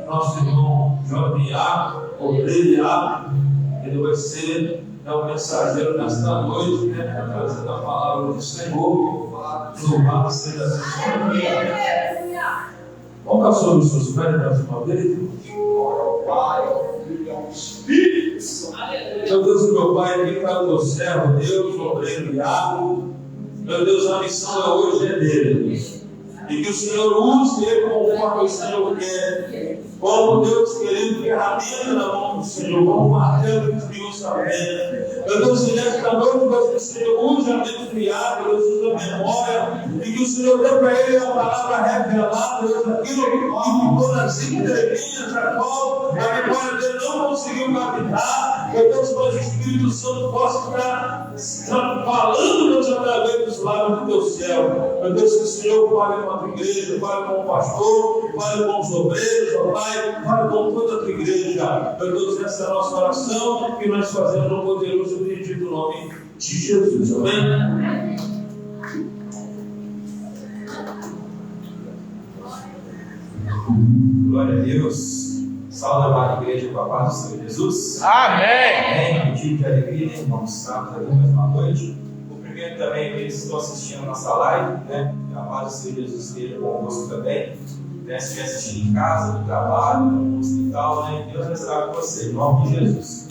nosso irmão J.A., Obreiro, ele vai ser o mensageiro nesta noite, né? Trazendo a palavra do Senhor. Louvado seja a Vamos ficar sobre os seus pés mais uma vez. Meu Deus e meu Pai, aqui está o teu servo, Deus, Obreiro Iago. Meu Deus, a missão hoje é dele. E que o Senhor use ele conforme o Senhor quer. Como Deus querido, ferramenta na mão do Senhor, como martelo que desvia o sabendo. Meu Deus, nesta noite, Deus, que o Senhor use a mente criada, Deus, use a memória, e que o Senhor dê para ele a palavra revelada, Deus, aquilo que ficou nas entrelinhas, a qual a memória dele não conseguiu captar. Meu Deus, mas o Espírito Santo possa estar falando, Deus, através dos lábios do teu céu. Meu Deus, que o Senhor fale com a tua igreja, fale com o pastor, fale com os obreiros, ó Pai, fale com toda a tua igreja. Meu Deus, essa é a nossa oração que nós fazemos no poderoso e bendito nome de Jesus. Amém? Glória a Deus. Salve a amada igreja com a paz do Senhor Jesus. Amém. Amém. Motivo de alegria, né, irmãos? Estamos aqui mais uma noite. Cumprimento também aqueles que estão assistindo a nossa live, né? Que a paz do Senhor Jesus esteja convosco também. Se estiver assistindo em casa, no trabalho, no hospital, né? Deus vai estar com você, em nome de Jesus.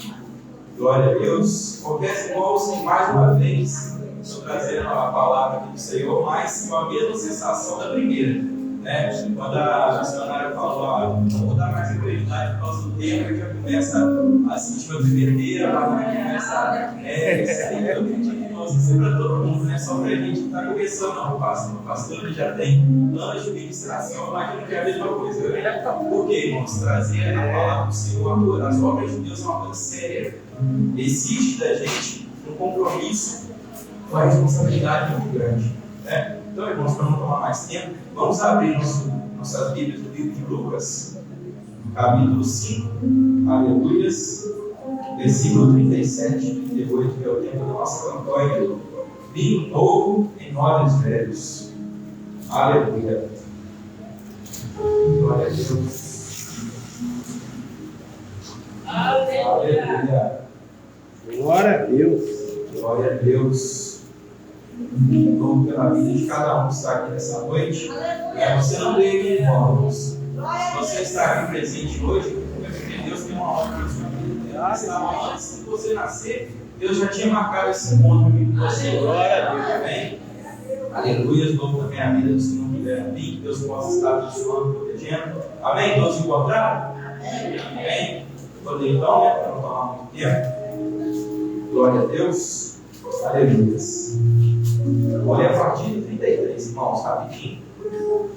Glória a Deus. Confesso, irmãos, que mais uma vez estou trazendo a palavra aqui do Senhor, mas com a mesma sensação da primeira. Né? Quando a missionária falou, não vou dar mais prioridade por causa do tempo, que já começa a sentir uma tremedeira, a barriga começa isso aí eu acredito, irmãos, isso é para todo mundo, não é só para a gente que está começando, não. O pastor ele já tem anos de ministração, imagina que é a mesma coisa. Por quê, irmãos? Trazer a palavra do Senhor, as obras de Deus é uma coisa séria, exige da gente um compromisso, uma responsabilidade muito grande. Né? Então, irmãos, para não tomar mais tempo, vamos abrir nossas Bíblias no livro de Lucas, capítulo 5, aleluias, versículo 37 e 38, que é o tempo da nossa campanha, vinho novo em odres velhos. Aleluia. Glória a Deus. Aleluia. Glória a Deus. Glória a Deus. Novo pela vida de cada um que está aqui nessa noite. Você não veio aqui irmãos. Se você está aqui presente hoje, é porque Deus tem uma obra na sua vida. Antes de você nascer, Deus já tinha marcado esse encontro aqui com você. Glória a Deus. Amém? Aleluia. Novo também a vida dos que não puderam vir, que Deus possa estar abençoando, protegendo. Amém? Todos encontraram? Amém? Poder então, né? Para não tomar muito tempo. Glória a Deus. Aleluia. Olha a partir do 33, irmãos, rapidinho.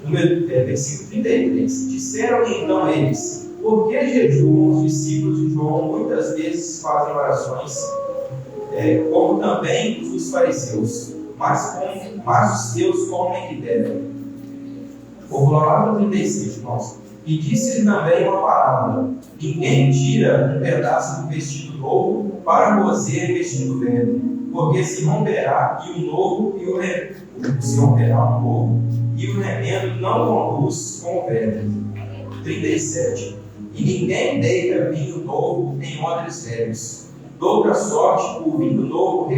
Versículo 33. Disseram então eles: por que jejuam os discípulos de João muitas vezes fazem orações, como também os fariseus, mas os seus comem que devem? Vou lá para o 36, irmãos. E disse-lhe também uma parábola: ninguém tira um pedaço do vestido novo para coser vestido velho, porque se romperá e o novo e o remendo não conduz com o velho. 37. E ninguém deita vinho novo em odres velhos. De outra sorte, o vinho novo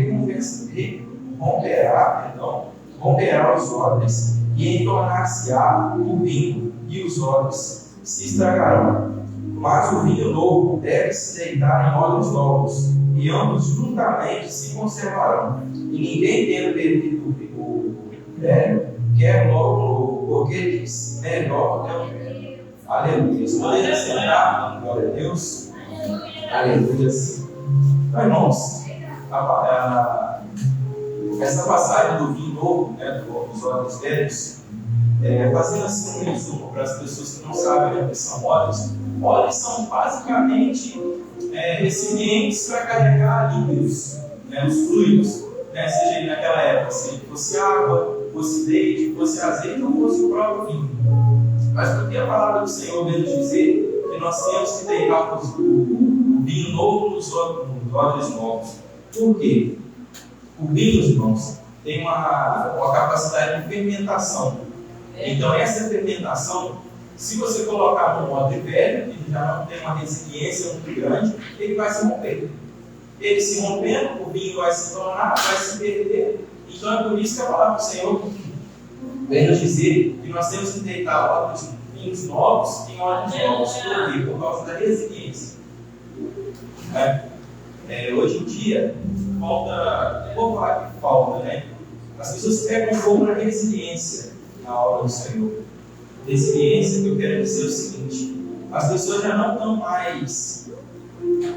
romperá os odres, e entornar-se-á o vinho, e os odres se estragarão. Mas o vinho novo deve se deitar em odres novos, e ambos juntamente se conservarão. E ninguém tendo bebido o velho quer logo o novo, porque diz: melhor é o velho. Aleluia. Podemos sentar? Glória a Deus. Aleluia. Então, irmãos, essa passagem do vinho novo, né, dos odres velhos, fazendo assim um resumo para as pessoas que não sabem o que são odres. Odres são basicamente recipientes para carregar líquidos, né, os fluidos, né, seja naquela época, se fosse água, fosse leite, fosse azeite ou fosse o próprio vinho. Mas porque a palavra do Senhor veio dizer que nós temos que deitar o vinho novo nos odres novos. Por quê? O vinho, irmãos, tem uma capacidade de fermentação. Então essa fermentação Se você colocar num modo velho, que já não tem uma resiliência muito grande, ele vai se romper. Ele se rompendo, o vinho vai se tornar, vai se perder. Então é por isso que a palavra do Senhor vem nos dizer que nós temos que deitar óleos de vinhos novos em óleos novos. Por quê? Por causa da resiliência. Hoje em dia, falta, vou falar que falta, né? As pessoas pegam um pouco na resiliência na obra do Senhor. Resiliência, que eu quero dizer o seguinte: as pessoas já não estão mais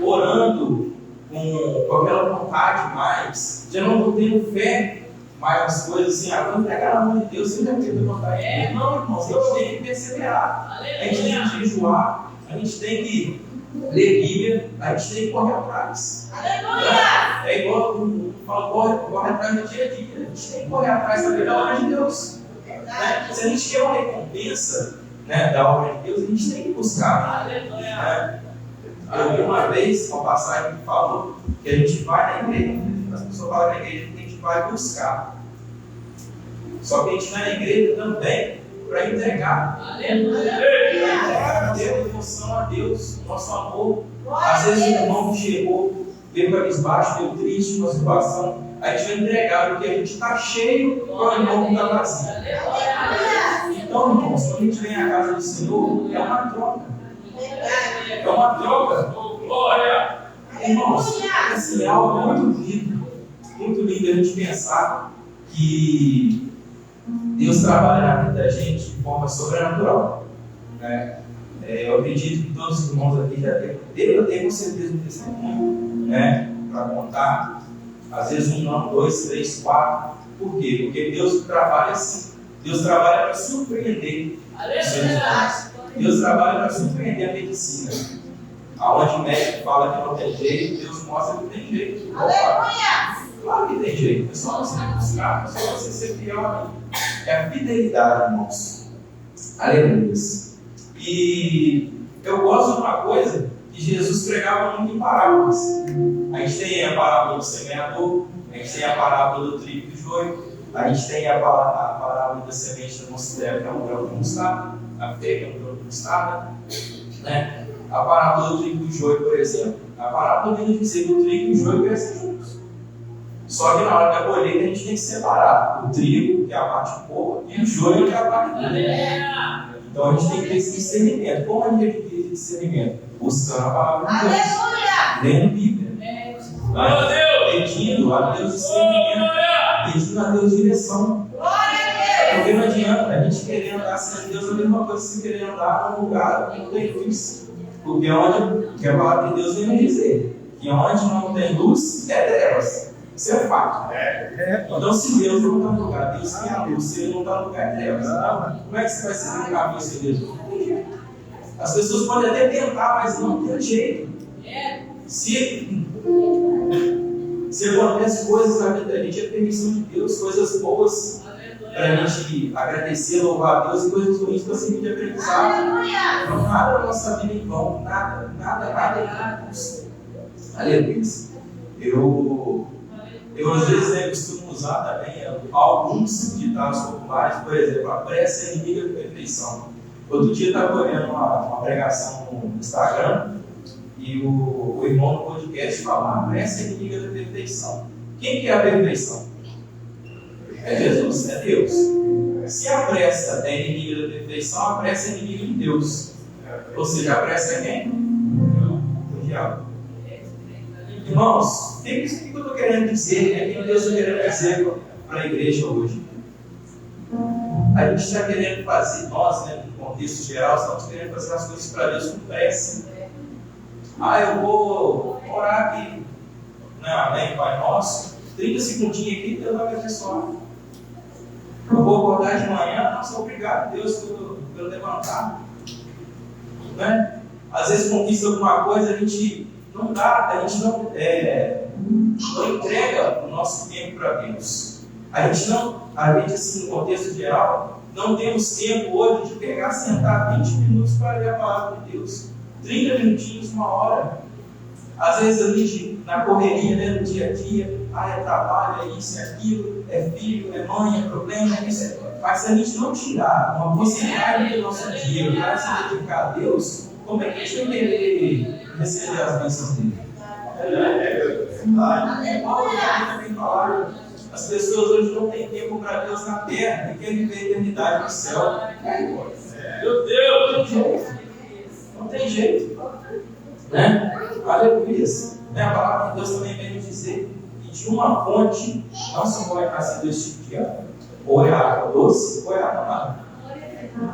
orando com aquela vontade mais, já não estão tendo fé mais nas coisas assim, vamos pegar na mão de Deus, você já teve vontade de Deus. Não, irmãos, a gente tem que perseverar, a gente tem que jejuar, a gente tem que ler Bíblia, a gente tem que correr atrás. É igual eu falo, corre atrás do dia a dia, a gente tem que correr atrás também da obra de Deus. Se a gente quer uma recompensa, né, da obra de Deus, a gente tem que buscar. Eu vi uma vez uma passagem que falou que a gente vai na igreja, as pessoas falam que na igreja a gente vai buscar. Só que a gente vai na igreja também para entregar. Para entregar, ter devoção a Deus, nosso amor. Às vezes o irmão que chegou, veio cabisbaixo, veio triste com a situação, a gente vai entregar, porque a gente está cheio para o irmão que está vazio. Então, irmãos, quando a gente vem à casa do Senhor, é uma troca. É uma troca. Glória! Irmãos, assim, é algo muito lindo a gente pensar que Deus trabalha na vida da gente de forma sobrenatural. Eu acredito que todos os irmãos aqui já devem ter com certeza um testemunho, para contar. Às vezes um não, 2, 3, 4. Por quê? Porque Deus trabalha assim. Deus trabalha para surpreender os seres humanos. Deus trabalha para surpreender a medicina. Aonde o médico fala que não tem jeito, Deus mostra que tem jeito. Claro que tem jeito. É só você buscar, é só você ser fiel a mim. É a fidelidade, irmãos. Aleluia. E eu gosto de uma coisa que Jesus pregava muito em parábolas. A gente tem a parábola do semeador, a gente tem a parábola do trigo e do joio, a gente tem a parábola da semente da mostarda, que é um grão de mostarda, a fé, que é um grão de mostarda, né? A parábola do trigo e do joio, por exemplo. A parábola vem dizer que o trigo e o joio crescem juntos. Só que na hora da colheita a gente tem que separar o trigo, que é a parte boa, e o joio, que é a parte ruim. Então a gente tem que ter esse discernimento. Como a gente adquire esse discernimento? Buscando a palavra de Deus. Lendo Bíblia. Pedindo a Deus discernimento. Pedindo a Deus direção. Porque não adianta a gente querer andar sem Deus, a mesma coisa que você querer andar num lugar que não tem luz. Porque onde a palavra de Deus vem nos dizer que onde não tem luz é trevas. Isso é fato. Então, se Deus não está no lugar, Deus tem a luz, se Ele não está no lugar, é trevas. Como é que você vai seguir o caminho sem Deus? Não tem jeito. As pessoas podem até tentar, mas não tem jeito. Se acontece coisas na vida da gente, é permissão de Deus, coisas boas para a gente agradecer, louvar a Deus, e coisas ruins para servir de aprendizado. Então, nada na nossa vida em vão, nada é custo. Aleluia. Eu às vezes costumo usar também alguns ditados populares, por exemplo, a pressa é inimiga da perfeição. Outro dia eu estava olhando uma pregação no Instagram e o irmão no podcast falava: a pressa é inimiga da perfeição. Quem que é a perfeição? É Jesus, é Deus. Se a pressa é inimiga da perfeição, a pressa é inimiga de Deus. Ou seja, a pressa é quem? O diabo. Irmãos, o que eu estou querendo dizer? O que Deus está querendo dizer para a igreja hoje? A gente está querendo fazer, nós, no contexto geral, estamos querendo fazer as coisas para Deus com pressa. Eu vou orar aqui, amém, Pai Nosso, 30 segundinhos aqui, Deus vai me abençoar. Eu vou acordar de manhã, nossa, obrigado, Deus, pelo levantar. Às vezes conquista alguma coisa, a gente não dá, a gente não entrega o nosso tempo para Deus. A gente, assim, no contexto geral, não temos tempo hoje de pegar, sentar 20 minutos para ler a palavra de Deus. 30 minutinhos, 1 hora. Às vezes a gente, na correria, no dia a dia, é trabalho, é isso, é aquilo, é filho, é mãe, é problema, é isso, é Mas se a gente não tirar uma porcentagem do nosso dia para se dedicar a Deus, como é que a gente vai querer receber as bênçãos dele? Também falaram, as pessoas hoje não têm tempo para Deus na terra e querem viver a eternidade no céu. Meu Deus! Não tem jeito. Né? Aleluia. A palavra de Deus também vem nos dizer que de uma fonte não se pode nascer dois tipos de água. Ou é água doce, ou é água amarga.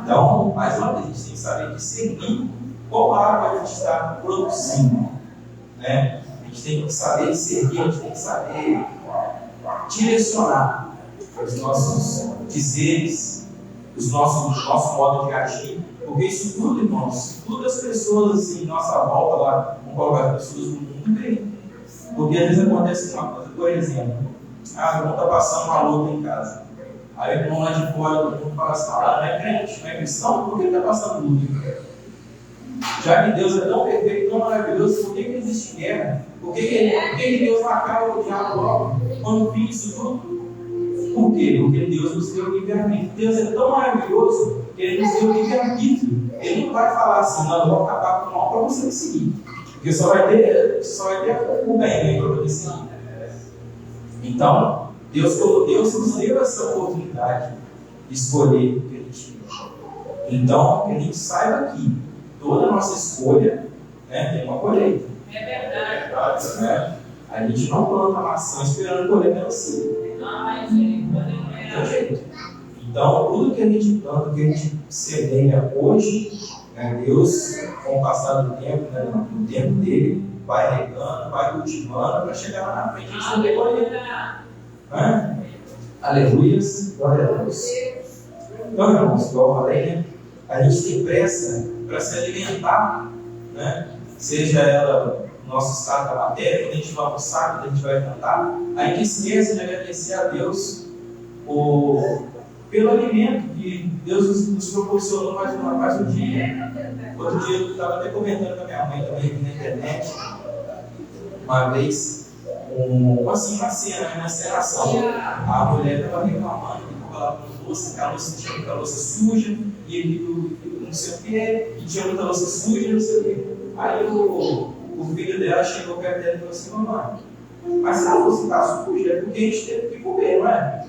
Então, mais uma vez, a gente tem que saber discernir qual água a gente está produzindo. Né? A gente tem que saber discernir, a gente tem que saber direcionar os nossos dizeres, o nosso modo de agir. Porque isso tudo, irmãos, todas as pessoas em nossa volta lá, vamos colocar as pessoas do mundo bem. Porque às vezes acontece uma coisa, por exemplo, o irmão está passando uma luta em casa. Aí o irmão lá de fora do mundo fala assim: não é crente, não é cristão, por que ele está passando luta? Já que Deus é tão perfeito, tão maravilhoso, por que existe guerra? Por que Deus não acaba o diabo logo quando fim isso tudo? Por quê? Porque Deus nos deu livre-arbítrio. Deus é tão maravilhoso que Ele nos deu livre-arbítrio. Ele não vai falar assim: não, eu vou acabar com o mal para você me seguir. Porque só vai ter o bem para poder seguir. Então, Deus nos deu essa oportunidade de escolher o que a gente quer. Então, que a gente saiba que toda a nossa escolha, né, tem uma colheita. É verdade. Né? A gente não planta maçã esperando colher melancia. Não tem jeito. Então, tudo que a gente planta, que a gente semeia hoje, né, Deus, com o passar do tempo, né, no tempo dele, vai regando, vai cultivando para chegar lá na frente. A gente não tem colheita. Né? Aleluias, glória a Deus. Então, irmãos, igual eu falei, né, a gente tem pressa para se alimentar, né? Seja ela no nosso estado da matéria, quando a gente vai almoçar, quando a gente vai cantar, a gente esquece de agradecer a Deus pelo alimento que Deus nos proporcionou mais um dia. Outro dia eu estava até comentando com a minha mãe também aqui na internet, uma vez, uma cena, uma encenação. A mulher estava reclamando que estava lavando louça, que a louça tinha muita louça suja, e não sei o que, e tinha muita louça suja, não sei o que. Aí o filho dela chegou perto dela e falou assim: mamãe, mas se a louça está suja, é porque a gente teve que comer, não é?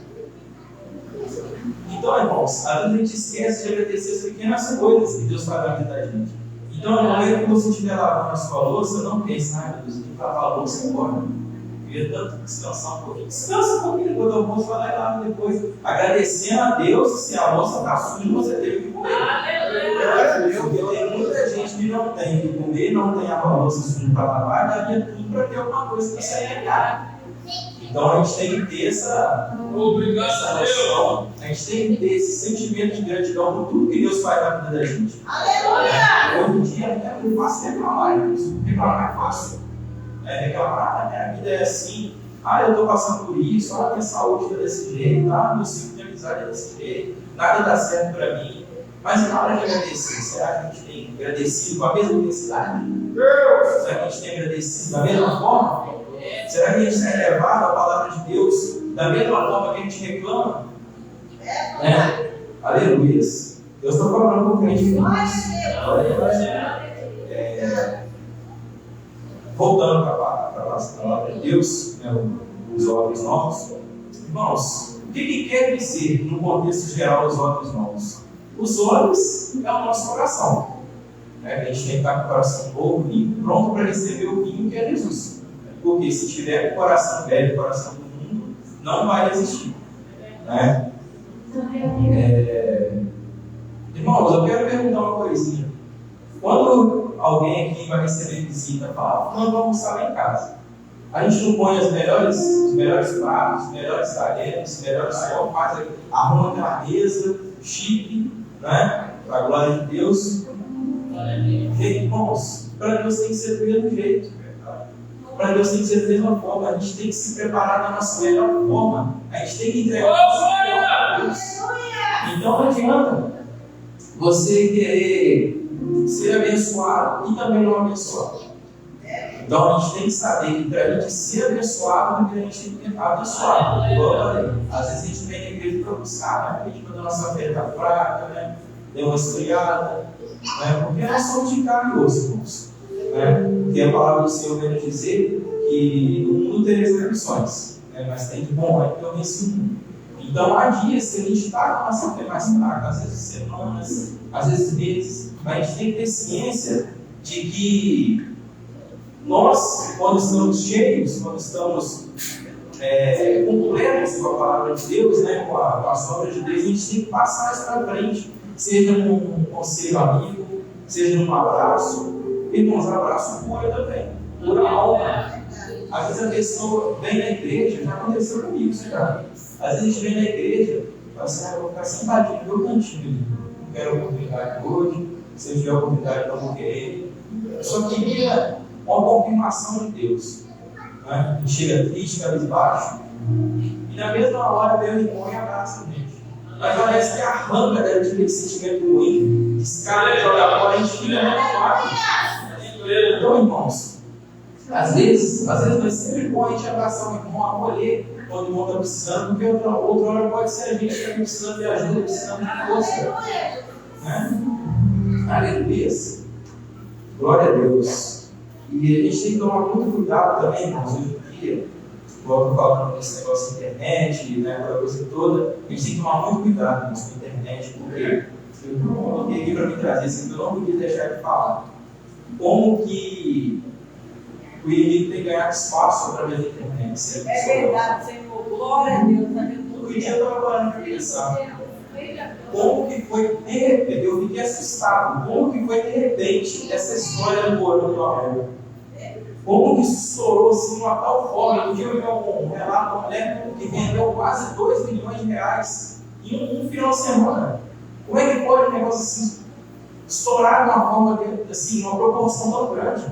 Então, irmãos, às vezes a gente esquece de agradecer as pequenas coisas que Deus faz na vida da gente. Então, no momento que você estiver lavando a sua louça, não pense: ai, meu Deus, eu tenho que lavar a louça agora. Eu queria tanto descansar um pouquinho. Descansa um pouquinho, depois do almoço, vai lá e lava depois. Agradecendo a Deus, se a louça está suja, você teve que comer. Porque tem muita gente que não tem que comer, não tem a louça suja para lavar, e daria tudo para ter alguma coisa que saia cá. Então a gente tem que ter essa noção, a gente tem que ter esse sentimento de gratidão por tudo que Deus faz na vida da gente. Hoje em dia é muito fácil reclamar, reclamar é fácil. Reclamar, minha vida é assim, eu estou passando por isso, minha saúde está desse jeito, meu ciclo de amizade é desse jeito, nada dá certo para mim. Mas na hora de agradecer, será que a gente tem agradecido com a mesma intensidade? Será que a gente tem agradecido da mesma forma? Será que a gente tem levado a palavra de Deus da mesma forma que a gente reclama? Aleluia. Deus está falando com o crente. Voltando para a palavra de Deus, os óculos novos. Irmãos, o que quer dizer, no contexto geral, os óculos novos? Os olhos é o nosso coração. A gente tem que estar com o coração novo, limpo, pronto para receber o vinho que é Jesus. Porque se tiver o coração velho, o coração do mundo, não vai existir. Né? Irmãos, eu quero perguntar uma coisinha. Quando alguém aqui vai receber visita, fala: vamos almoçar lá em casa. A gente não põe os melhores pratos, os melhores talheres, os melhores copos, arruma aquela mesa, chique, né? Para a glória de Deus. Irmãos, para Deus tem que ser do mesmo jeito. Para Deus tem que ser da mesma forma. A gente tem que se preparar da nossa melhor forma. A gente tem que entregar a Deus. Então não adianta você querer ser abençoado e também não abençoar. Então a gente tem que saber que para a gente ser abençoado, primeiro a gente tem que ser abençoado. Igual eu falei, às vezes a gente vem na igreja para buscar, né? A gente manda a nossa fé está fraca, né? Deu uma esfriada, né? Porque nós somos de carne e osso, irmãos. Né? Porque a palavra do Senhor vem nos dizer que no mundo tereis aflições, né? Mas tem de bom, é que eu venci o mundo. Então há dias que a gente está com a nossa fé mais fraca, às vezes semanas, às vezes meses, mas a gente tem que ter ciência de que nós, quando estamos cheios, quando estamos completos com a palavra de Deus, né, com as obras de Deus, a gente tem que passar isso para frente, seja num conselho amigo, seja num abraço. Irmãos, abraço cura também, cura a alma. Às vezes a pessoa vem na igreja, já aconteceu comigo isso já. Às vezes a gente vem na igreja e fala assim, eu vou ficar sentadinho no meu cantinho, não quero oportunidade hoje, se eu tiver oportunidade eu vou querer. Eu só queria uma confirmação de Deus. Né? A gente chega triste, cabisbaixo, e na mesma hora vem o irmão e abraça a gente. Mas parece que arranca daquele sentimento ruim, descarga e joga fora, a gente fica muito fácil. Então, irmãos, às vezes vai ser sempre bom a gente abraçar um irmão, acolher quando o irmão está precisando, porque outra hora pode ser a gente que está precisando de ajuda, precisando de força. Né? Aleluia. Glória a Deus. E a gente tem que tomar muito cuidado também, irmãos, hoje em dia, igual eu estou falando desse negócio de internet, né, aquela coisa toda, a gente tem que tomar muito cuidado, irmãos, com a internet, porque eu coloquei aqui para me trazer, assim, eu não podia deixar de falar. Como que o inimigo tem ganhado espaço através da internet? É verdade, Senhor. Glória a Deus. Todo dia eu estava parando para pensar. Como que foi de repente, eu fiquei assustado, como que foi de repente essa história do Corão do Amor? Como que isso estourou assim de uma tal forma? Um dia eu vi um relato de uma mulher que vendeu quase 2 milhões de reais em um final de semana. Como é que pode um negócio assim estourar de uma forma, assim, uma proporção tão grande?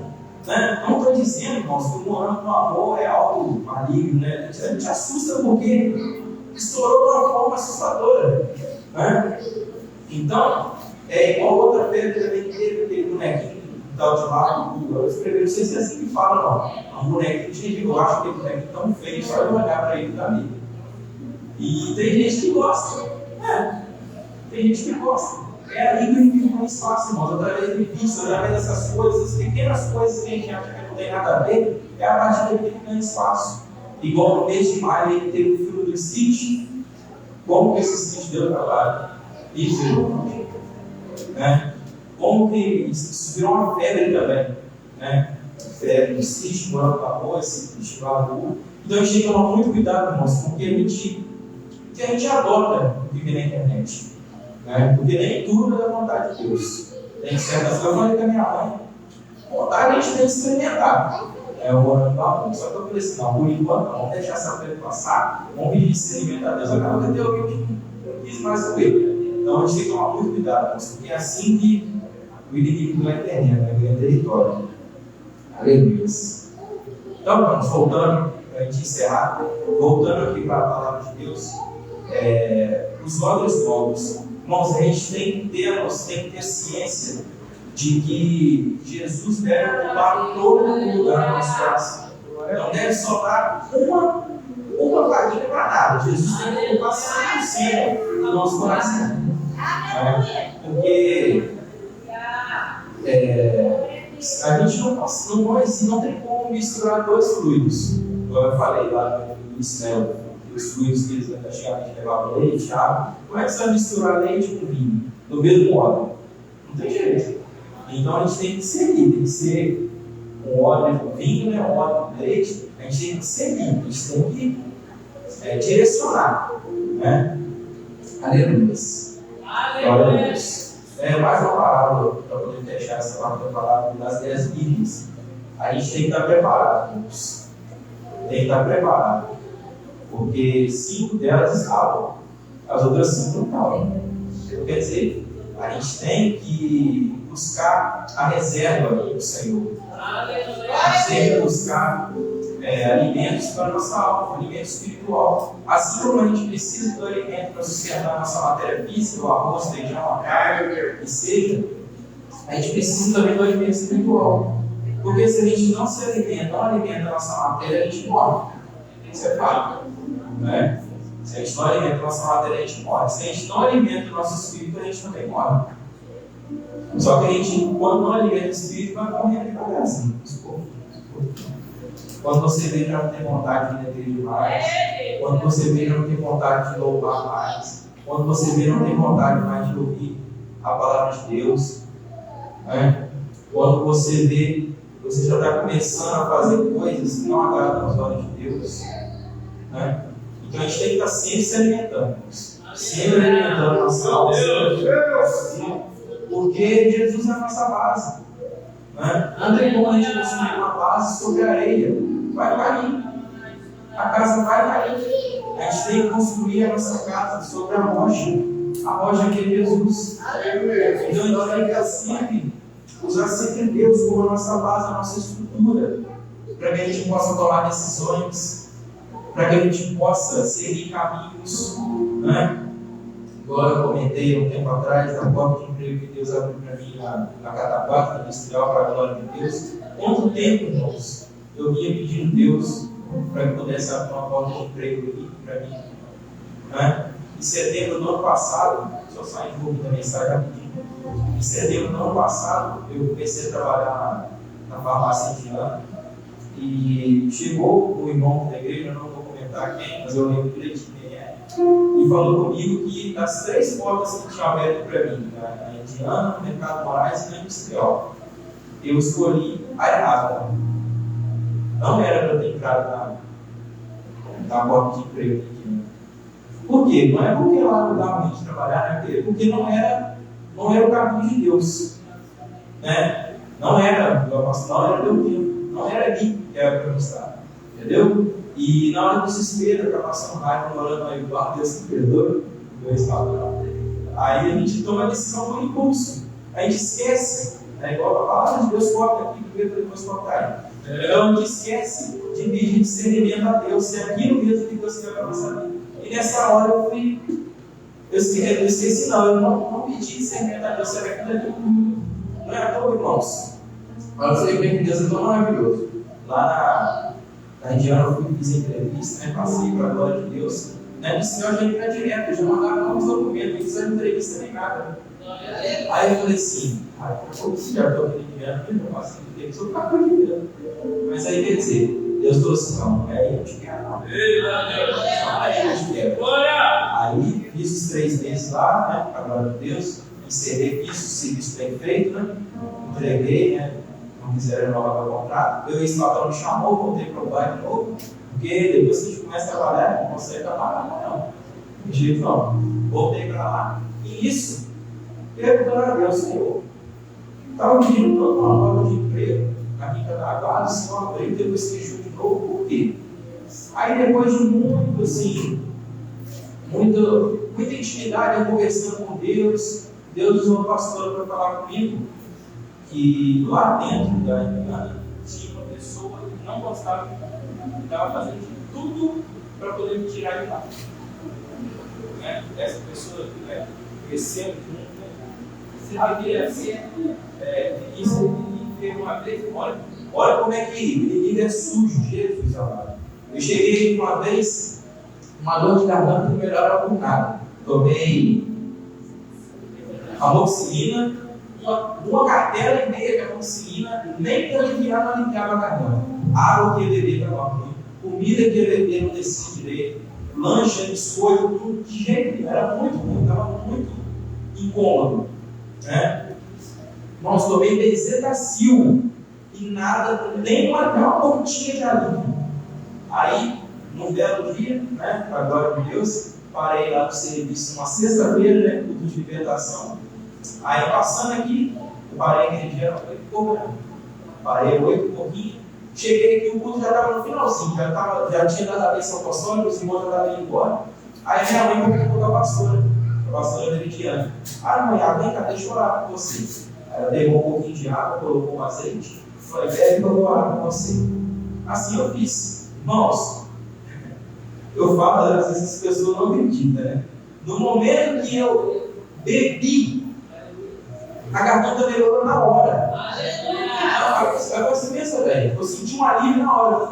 Né? Não estou dizendo, irmãos, que o ano do amor é algo maligno, né? A gente assusta porque estourou de uma forma assustadora. Né? Então, é igual outra feira também que teve aquele bonequinho tal de lá, eu escrevi, não sei se é assim que fala, não. Um bonequinho de eu acho que é bonequinho tão feio, só de olhar para ele da vida. E tem gente que gosta. Tem gente que gosta. É aí que o inimigo não espaço, irmãos, através de vídeos, através dessas coisas, pequenas coisas que a gente acha que não tem nada a ver, é a parte dele que ganha espaço. Igual no mês de maio ele teve o filme do Stitch. Como que esse Stitch deu trabalho? Isso, né? Como que isso virou uma febre também, né? Febre do Stitch, morando na rua, esse festival. Então a gente tem que tomar muito cuidado, irmãos, porque a gente adota o que vem na internet. Né? Porque nem tudo é da vontade de Deus. Tem certas coisas, eu falei com a minha mãe, vontade a gente tem que experimentar. O ano do amor. Só que eu falei assim, não, por enquanto não, vamos deixar essa febre passar, vamos pedir discernimento a Deus. Acaba que deu alguém que não quis mais saber. Então a gente tem que tomar muito cuidado, porque é assim que o inimigo ganha terreno, ganha território. Aleluia. Então, vamos voltando, para a gente encerrar, voltando aqui para a palavra de Deus, os odres novos. Irmãos, a gente tem que ter ciência de que Jesus deve ocupar todo o lugar do nosso coração. Não deve sobrar uma vaguinha para nada. Jesus tem que ocupar 100% do nosso coração. Porque a gente não tem como misturar 2 fluidos. Como eu falei lá no início, né? Os fluidos que eles antigamente levavam leite, água. Como é que você vai misturar leite com vinho no mesmo óleo? Não tem jeito. Então a gente tem que seguir, tem que ser um óleo com vinho, né? Um óleo com leite. A gente tem que seguir, a gente tem que direcionar. Né? Aleluia. Glória a Deus. Mais uma palavra para poder fechar essa parte da palavra das 10 Bíblias. A gente tem que estar preparado, irmãos. Tem que estar preparado. Porque 5 delas estavam, as outras 5 não estavam. Quer dizer, a gente tem que buscar a reserva do Senhor. A gente tem que buscar alimentos para a nossa alma, alimento espiritual. Assim como a gente precisa do alimento para sustentar a nossa matéria física, o arroz, feijão, a carne, que seja, a gente precisa também do alimento espiritual. Porque se a gente não se alimenta, não alimenta a nossa matéria, a gente morre. Isso é fato. Né? Se a gente não alimenta a nossa matéria, a gente morre. Se a gente não alimenta o nosso espírito, a gente também morre. Só que a gente, quando não alimenta o espírito, vai morrer devagar assim. Quando você vê, já não tem vontade de ler demais. Quando você vê, já não tem vontade de louvar mais. Quando você vê, não tem vontade mais de ouvir a palavra de Deus. Né? Quando você vê, você já está começando a fazer coisas que não agradam aos olhos de Deus. Né? Então a gente tem que estar sempre se alimentando. Sempre alimentando a nossa alma. Porque Jesus é a nossa base. Né? Não tem como a gente construir uma base sobre a areia. Vai cair. A casa vai cair. A gente tem que construir a nossa casa sobre a rocha. A rocha que é Jesus. Então a gente tem que sempre usar sempre Deus como a nossa base, a nossa estrutura. Para que a gente possa tomar decisões. Para que a gente possa seguir caminhos. Né? Igual eu comentei um tempo atrás, da porta de emprego que Deus abriu para mim na Catapata Industrial, para a glória de Deus. Quanto tempo, irmãos, eu vinha pedindo a Deus para que pudesse abrir uma porta de emprego aqui para mim. Né? Em setembro do ano passado, só sai um pouco da mensagem rapidinho. Em setembro do ano passado, eu comecei a trabalhar na farmácia indiana. E chegou um irmão da igreja, eu não vou comentar quem, mas eu lembro direitinho quem é. E falou comigo que das 3 portas que tinha aberto para mim, a indiana, no Mercado Moraes e na industrial, eu escolhi a errada. Não era para eu ter entrado na porta de emprego aqui. Por quê? Não é porque lá não dava a gente trabalhar, né? Porque não era o caminho de Deus. Né? Não era meu tempo, não era ali que era para eu estar. Entendeu? E na hora do desespero, para passar um raiva, morando aí, Deus se perdoa, aí a gente toma a decisão por impulso. A gente esquece, né? Igual a palavra de Deus corta aqui, primeiro depois cortar. Então a gente esquece de pedir discernimento a Deus, se é aquilo mesmo que Deus quer para a nossa vida. E nessa hora eu esqueci, eu não pedi discernimento a Deus, se era aquilo ali. Não é à toa, irmãos. Mas você vê que Deus é tão maravilhoso. Lá na Indiana eu fiz entrevista, né? Passei para a glória de Deus. Né? O Senhor já entra direto, já mandaram novos documentos, não precisa de entrevista nem nada. Aí eu falei assim, eu já estou aqui em Indiana, eu passei de entrevista, eu estou aqui mesmo. Mas aí quer dizer, Deus trouxe, não, eu te quero, não. Aí eu te quero. Aí fiz os 3 meses lá, né? Para a glória de Deus, encerrei, fiz o serviço bem feito, né? Entreguei, né? Não quiseram renovar o contrato. Eu, esse patrão me chamou, voltei para o bairro de novo, porque depois que a gente começa a trabalhar, não consegue trabalhar, não. De jeito não. Voltei para lá. E isso, perguntando a Deus, Senhor, estava pedindo toda uma nova de emprego, na Quinta da Guarda, o Senhor abriu, depois fechou de novo, por quê? Aí depois de muito, assim, muita intimidade, eu conversando com Deus usou uma pastora para falar comigo, que lá dentro da Indiana tinha uma pessoa que não gostava de mim, que estava fazendo de tudo para poder me tirar de lá. Né? Essa pessoa que crescendo junto, né? Você vê assim, isso ele fez uma vez, olha como é que ele é sujo, Jesus amado. Eu cheguei uma vez, uma dor de garganta não melhorava por nada. Tomei amoxicilina, uma cartela e meia de amoxicilina, nem para aliviar, não aliviava a garganta. Água que eu beber estava ruim, comida que eu beber não descia direito, lancha, biscoito, tudo de jeito nenhum, era muito ruim, estava muito incômodo. Né? Nós tomei Bezetacil e nada, nem uma pontinha de alívio. Aí, num belo dia, né, para a glória de Deus, parei lá no serviço uma sexta-feira, né, culto de libertação. Aí passando aqui, eu parei aquele dia, 8 e pouco, né? Parei 8 e pouquinho. Cheguei aqui, o culto já estava no finalzinho, já tinha dado a bênção apostólica, os irmãos já estavam indo embora. Aí minha mãe perguntou a pastora Veridiana: mãe, aguenta, deixa eu orar com você. Aí ela levou um pouquinho de água, colocou um azeite, falei: bebe que eu vou orar com você. Assim eu fiz. Irmãos, eu falo, às vezes as pessoas não acreditam, né? No momento que eu bebi, a garganta melhorou na hora. Agora você pensa bem, eu senti um alívio na hora.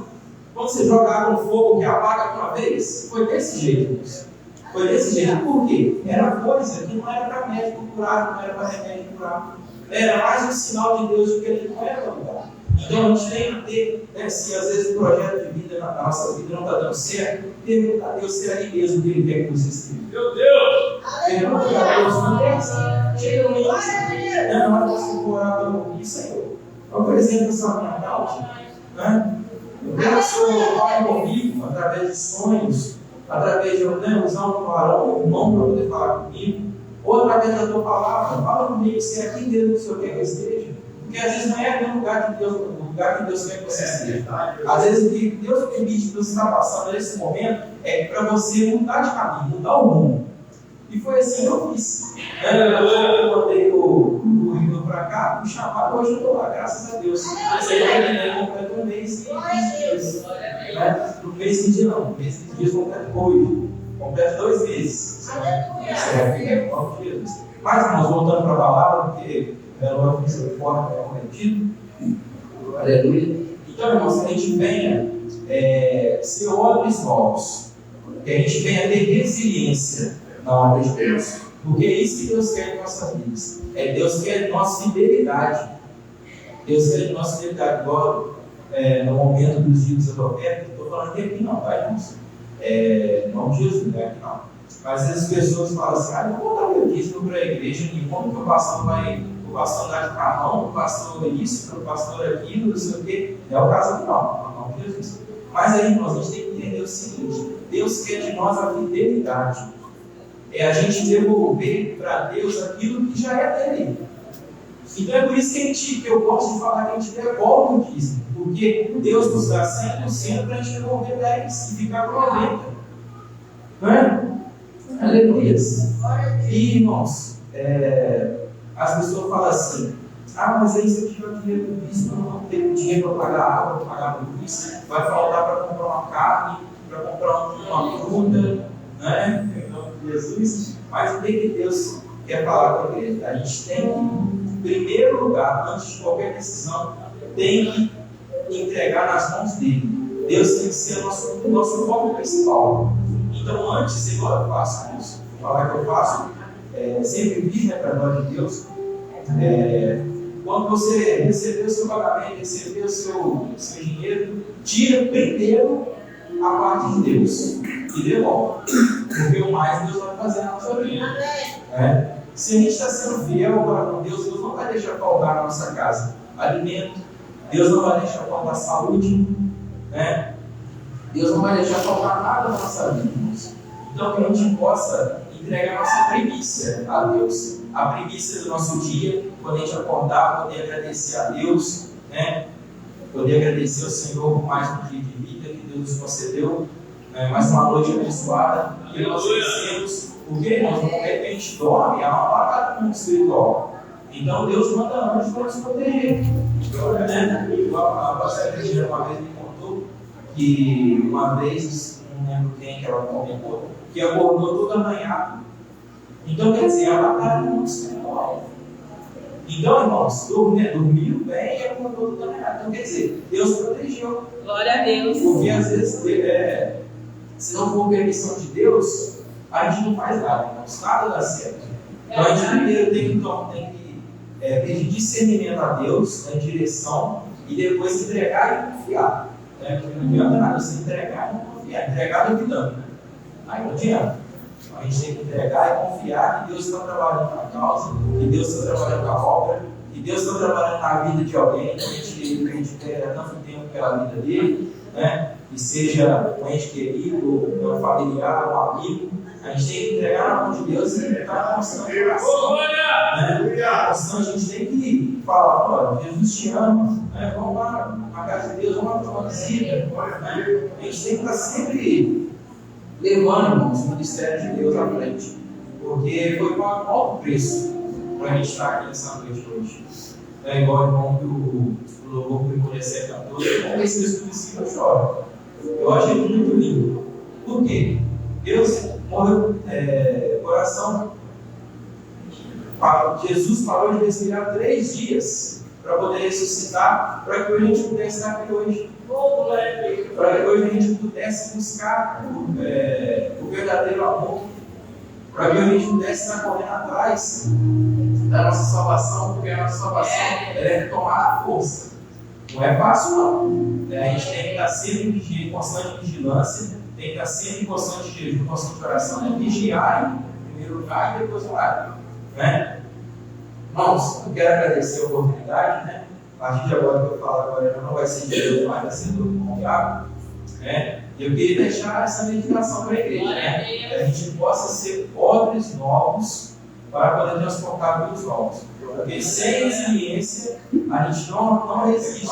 Quando você joga água no fogo que apaga de uma vez, foi desse jeito. Foi desse jeito. Por quê? Era coisa que não era para médico curar, não era para remédio curar. Era mais um sinal de Deus do que ele não era para mudar. Então a gente tem que ter, né, se às vezes o projeto de vida na nossa vida não está dando certo, pergunta a Deus se é ali mesmo que Ele quer que você esteja. Meu Deus! Pergunta a Deus, não tem assim. Chega no limite, na hora que você for orar pelo mim, Senhor, apresenta essa minha causa. Né? Eu quero que o Senhor fale comigo através de sonhos, através de usar um varão, um irmão para poder falar comigo, ou através da tua palavra. Fala comigo se é aqui dentro do Senhor quer que eu esteja. Porque às vezes não é no lugar de Deus, no lugar que Deus quer que você esteja. Às vezes o que Deus permite que você está passando nesse momento é para você mudar de caminho, mudar o rumo. E foi assim que eu fiz. Eu mandei o currículo para cá, me chamaram, hoje eu estou lá, graças a Deus. Eu terminei completo um mês e 15 dias. No mês 15 dias não, mês 15 dias completo hoje. Completo 2 meses. Mas, irmãos, voltando para a palavra, porque ela vai ser forte, é corretido. Aleluia. Então, irmãos, que a gente venha ser homens novos, que a gente venha ter resiliência na obra de Deus, porque é isso que Deus quer em nossas vidas. Deus quer de nossa fidelidade. Deus quer de nossa fidelidade. Igual no momento dos dias da oferta, estou falando que aqui não, tá, irmãos? Não Jesus, não é aqui não. Mas às vezes as pessoas falam assim: eu vou dar meu dízimo para a igreja, e como que o pastor vai. O pastor dá de carrão, o pastor isso, o pastor aquilo, não sei o quê. Não é o caso aqui não, não Jesus. Mas aí, irmãos, a gente tem que entender o seguinte: Deus quer de nós a fidelidade. É a gente devolver para Deus aquilo que já é dele. Então é por isso que eu gosto de falar que a gente devolve o dízimo, porque Deus nos dá 100% para a gente devolver 10% e ficar com 90%. Não é? Aleluia. E, irmãos, as pessoas falam assim: mas aí se eu tiver dinheiro do dízimo, eu não vou ter dinheiro para pagar água, para pagar luz, vai faltar para comprar uma carne, para comprar uma fruta, né? Jesus, mas o que Deus quer falar com a igreja? A gente tem que, em primeiro lugar, antes de qualquer decisão, tem que entregar nas mãos dele. Deus tem que ser o nosso foco principal. Então, antes, igual eu faço isso, vou falar que eu faço, sempre vi, para a glória de Deus, quando você receber o seu pagamento, receber o seu dinheiro, tira primeiro a parte de Deus e devolve. Porque o mais Deus vai fazer na nossa vida. Se a gente está sendo fiel para com Deus, Deus não vai deixar faltar na nossa casa alimento, Deus não vai deixar faltar saúde, Deus não vai deixar faltar nada na nossa vida. Então que a gente possa entregar a nossa primícia a Deus, a primícia do nosso dia, quando a gente acordar, poder agradecer a Deus, poder agradecer ao Senhor por mais um dia de vida que Deus nos concedeu. Mais uma noite abençoada que nós recebemos, porque nós, no momento que a gente dorme, há uma batalha no mundo espiritual. Então Deus manda anjos para nos proteger. A pastora Cristina uma vez me contou que uma vez, não lembro quem que ela comentou, que acordou todo arranhado. Então quer dizer, a batalha no mundo espiritual. Então, irmãos, dormiu bem e acordou todo arranhado. Então quer dizer, Deus protegeu. Glória a Deus. Porque às vezes, se não for permissão de Deus, a gente não faz nada, nada dá certo. Então a gente primeiro tem que pedir discernimento a Deus, direção, e depois entregar e confiar. Porque não adianta nada você entregar e não confiar. Entregar é duvidando, aí não adianta. Então a gente tem que entregar e confiar que Deus está trabalhando na causa, que Deus está trabalhando na obra, que Deus está trabalhando na vida de alguém, que a gente quer tanto tempo pela vida dele, que seja um ente querido, um familiar, um amigo. A gente tem que entregar na mão de Deus e estar constante oração. Constante, a gente tem que falar: Jesus te ama, vamos lá na casa de Deus, vamos lá para uma visita. A gente tem que estar sempre levando, irmãos, o ministério de Deus à frente, porque foi com alto preço para a gente estar aqui nessa noite hoje. Igual o irmão que o louvor Primordial cantou, esse texto assim eu choro. Eu achei muito lindo. Por quê? Deus morreu, coração. Jesus parou de respirar 3 dias para poder ressuscitar, para que hoje a gente pudesse estar aqui hoje. Para que hoje a gente pudesse buscar o verdadeiro amor, para que hoje a gente pudesse estar correndo atrás da nossa salvação, porque a nossa salvação é tomar força. Não é fácil, não. A gente tem que estar sempre em constante vigilância, tem que estar sempre em constante jejum, constante oração, vigiar em primeiro lugar e depois orar. Né? Irmãos, eu quero agradecer a oportunidade, né? A partir de agora que eu falo agora não vai ser direito, mas vai ser do confiável. Né? E eu queria deixar essa meditação para a igreja, né? Que a gente possa ser odres novos para poder transportar muitos novos. Porque sem resiliência a gente não resiste.